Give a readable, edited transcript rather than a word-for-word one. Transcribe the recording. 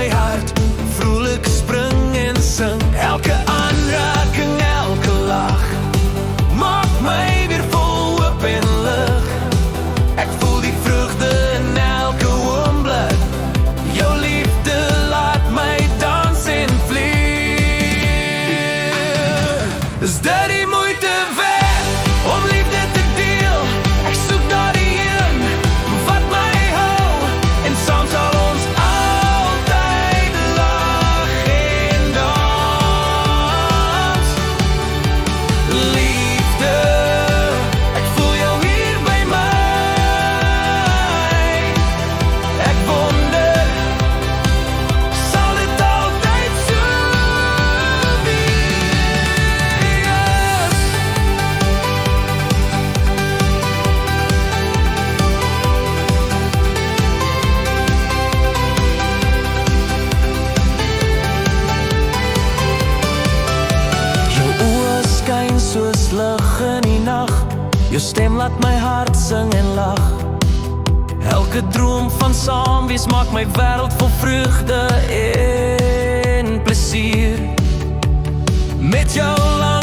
my hart vrolijk spring en sing. Elke aanraking, elke lach maak my weer vol hoop en lig. Ek voel die vreugde in elke oomblik. Jou liefde laat my dans en vlieg. Is dit die moeite werd om liefde te deel? Ek soek na die een wat my hou, en saam sal ons altyd lag en dans. Liefde, ek voel jou hier by my. Ek wonder, sal dit altyd so wees? Jou oë skyn soos lig in die nag. Jou stem laat my hart sing en lag. Elke droom van saam wees maak my wêreld vol vreugde en plesier. Met jou lang